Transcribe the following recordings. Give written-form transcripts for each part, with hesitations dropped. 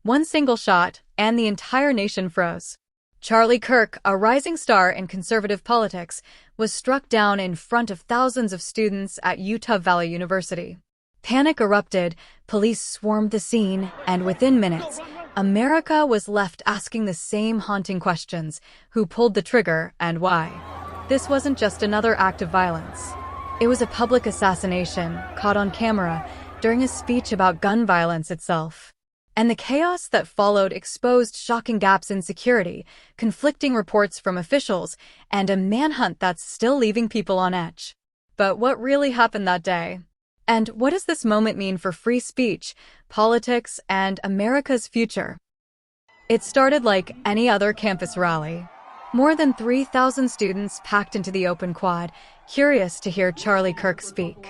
One single shot, and the entire nation froze. Charlie Kirk, a rising star in conservative politics, was struck down in front of thousands of students at Utah Valley University. Panic erupted, police swarmed the scene, and within minutes, America was left asking the same haunting questions: who pulled the trigger and why? This wasn't just another act of violence. It was a public assassination, caught on camera, during a speech about gun violence itself. And the chaos that followed exposed shocking gaps in security, conflicting reports from officials, and a manhunt that's still leaving people on edge. But what really happened that day? And what does this moment mean for free speech, politics, and America's future? It started like any other campus rally. More than 3,000 students packed into the open quad, curious to hear Charlie Kirk speak.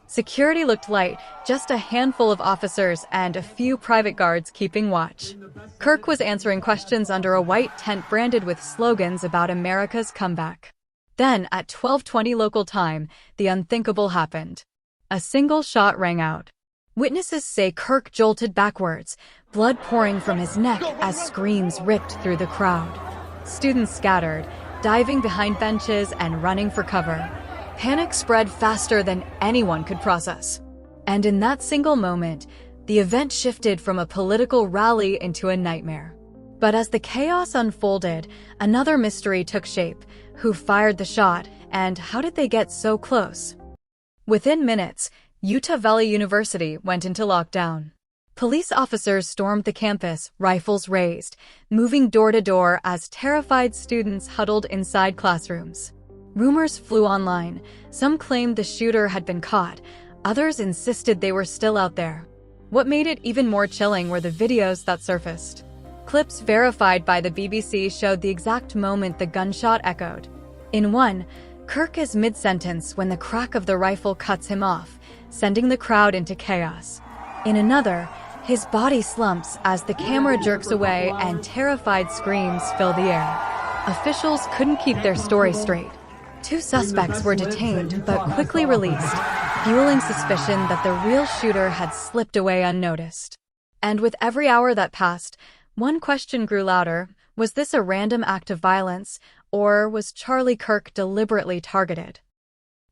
Security looked light, just a handful of officers and a few private guards keeping watch. Kirk was answering questions under a white tent branded with slogans about America's comeback. Then, at 12:20 local time, the unthinkable happened. A single shot rang out. Witnesses say Kirk jolted backwards, blood pouring from his neck as screams ripped through the crowd. Students scattered, diving behind benches and running for cover. Panic spread faster than anyone could process. And in that single moment, the event shifted from a political rally into a nightmare. But as the chaos unfolded, another mystery took shape: who fired the shot, and how did they get so close? Within minutes, Utah Valley University went into lockdown. Police officers stormed the campus, rifles raised, moving door to door as terrified students huddled inside classrooms. Rumors flew online. Some claimed the shooter had been caught. Others insisted they were still out there. What made it even more chilling were the videos that surfaced. Clips verified by the BBC showed the exact moment the gunshot echoed. In one, Kirk is mid-sentence when the crack of the rifle cuts him off, sending the crowd into chaos. In another, his body slumps as the camera jerks away and terrified screams fill the air. Officials couldn't keep their story straight. 2 suspects were detained but quickly released, fueling suspicion that the real shooter had slipped away unnoticed. And with every hour that passed, one question grew louder: was this a random act of violence, or was Charlie Kirk deliberately targeted?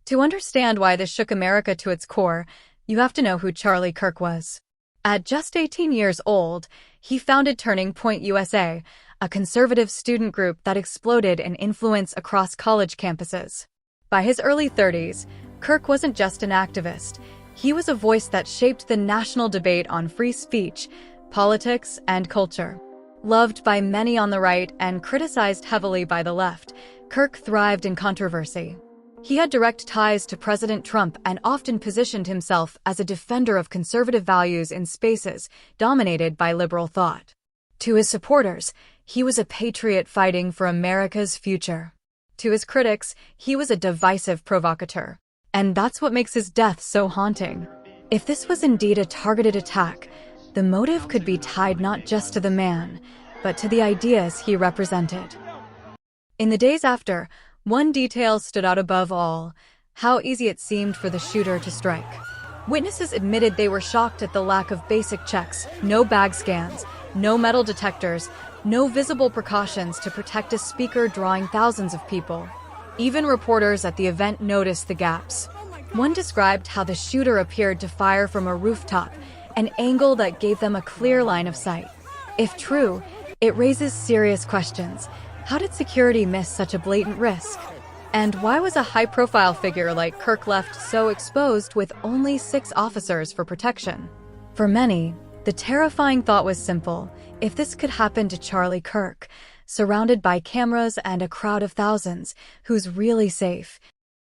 To understand why this shook America to its core, you have to know who Charlie Kirk was. At just 18 years old, he founded Turning Point USA, a conservative student group that exploded in influence across college campuses. By his early 30s, Kirk wasn't just an activist. He was a voice that shaped the national debate on free speech, politics, and culture. Loved by many on the right and criticized heavily by the left, Kirk thrived in controversy. He had direct ties to President Trump and often positioned himself as a defender of conservative values in spaces dominated by liberal thought. To his supporters, he was a patriot fighting for America's future. To his critics, he was a divisive provocateur. And that's what makes his death so haunting. If this was indeed a targeted attack, the motive could be tied not just to the man, but to the ideas he represented. In the days after, one detail stood out above all: how easy it seemed for the shooter to strike. Witnesses admitted they were shocked at the lack of basic checks: no bag scans, no metal detectors, no visible precautions to protect a speaker drawing thousands of people. Even reporters at the event noticed the gaps. One described how the shooter appeared to fire from a rooftop, an angle that gave them a clear line of sight. If true, it raises serious questions. How did security miss such a blatant risk? And why was a high-profile figure like Kirk left so exposed with only 6 officers for protection? For many, the terrifying thought was simple: if this could happen to Charlie Kirk, surrounded by cameras and a crowd of thousands, who's really safe?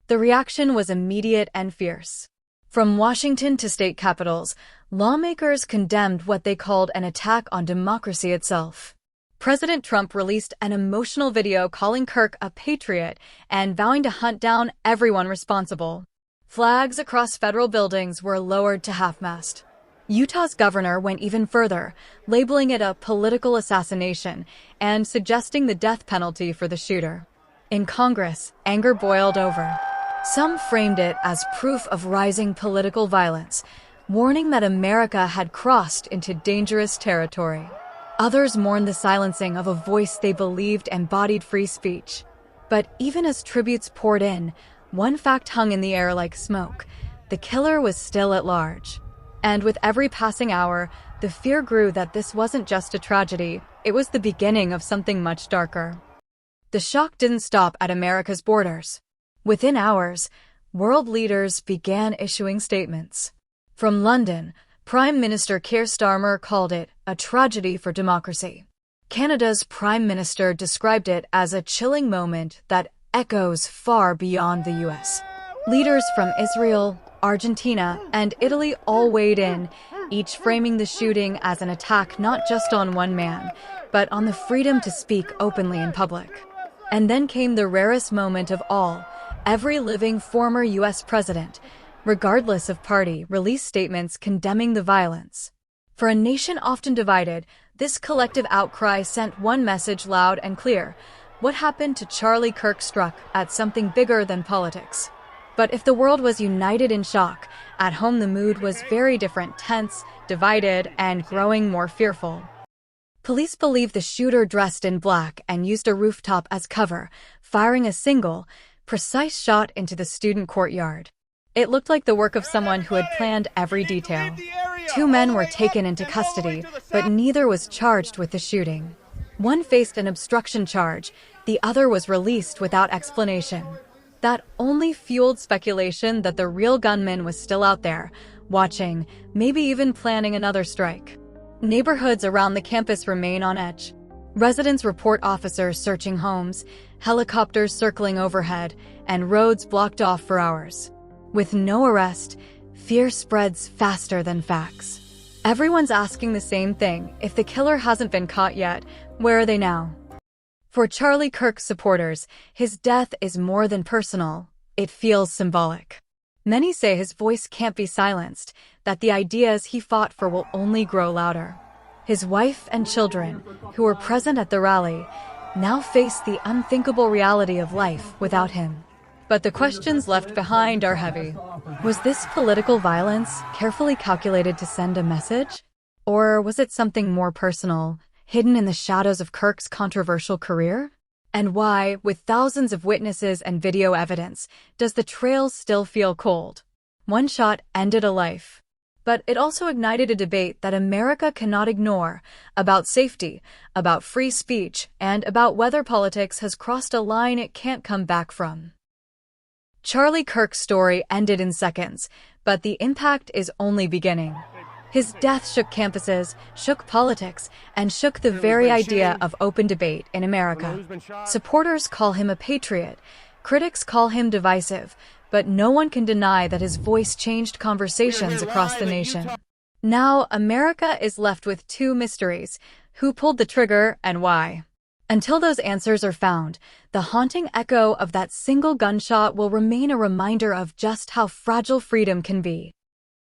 The reaction was immediate and fierce. From Washington to state capitals, lawmakers condemned what they called an attack on democracy itself. President Trump released an emotional video calling Kirk a patriot and vowing to hunt down everyone responsible. Flags across federal buildings were lowered to half-mast. Utah's governor went even further, labeling it a political assassination and suggesting the death penalty for the shooter. In Congress, anger boiled over. Some framed it as proof of rising political violence, warning that America had crossed into dangerous territory. Others mourned the silencing of a voice they believed embodied free speech. But even as tributes poured in, one fact hung in the air like smoke: the killer was still at large. And with every passing hour, the fear grew that this wasn't just a tragedy, it was the beginning of something much darker. The shock didn't stop at America's borders. Within hours, world leaders began issuing statements. From London, Prime Minister Keir Starmer called it a tragedy for democracy. Canada's Prime Minister described it as a chilling moment that echoes far beyond the US. Leaders from Israel, Argentina, and Italy all weighed in, each framing the shooting as an attack not just on one man, but on the freedom to speak openly in public. And then came the rarest moment of all. Every living former US president, regardless of party, released statements condemning the violence. For a nation often divided, this collective outcry sent one message loud and clear: what happened to Charlie Kirk struck at something bigger than politics. But if the world was united in shock, at home the mood was very different: tense, divided, and growing more fearful. Police believe the shooter dressed in black and used a rooftop as cover, firing a single, precise shot into the student courtyard. It looked like the work of someone who had planned every detail. 2 men were taken into custody, but neither was charged with the shooting. One faced an obstruction charge, the other was released without explanation. That only fueled speculation that the real gunman was still out there, watching, maybe even planning another strike. Neighborhoods around the campus remain on edge. Residents report officers searching homes, helicopters circling overhead, and roads blocked off for hours. With no arrest, fear spreads faster than facts. Everyone's asking the same thing: if the killer hasn't been caught yet, where are they now? For Charlie Kirk's supporters, his death is more than personal, it feels symbolic. Many say his voice can't be silenced, that the ideas he fought for will only grow louder. His wife and children, who were present at the rally, now face the unthinkable reality of life without him. But the questions left behind are heavy. Was this political violence carefully calculated to send a message? Or was it something more personal, hidden in the shadows of Kirk's controversial career? And why, with thousands of witnesses and video evidence, does the trail still feel cold? One shot ended a life. But it also ignited a debate that America cannot ignore, about safety, about free speech, and about whether politics has crossed a line it can't come back from. Charlie Kirk's story ended in seconds, but the impact is only beginning. His death shook campuses, shook politics, and shook the very idea of open debate in America. Supporters call him a patriot, critics call him divisive, but no one can deny that his voice changed conversations across the nation. Now, America is left with 2 mysteries: who pulled the trigger and why. Until those answers are found, the haunting echo of that single gunshot will remain a reminder of just how fragile freedom can be.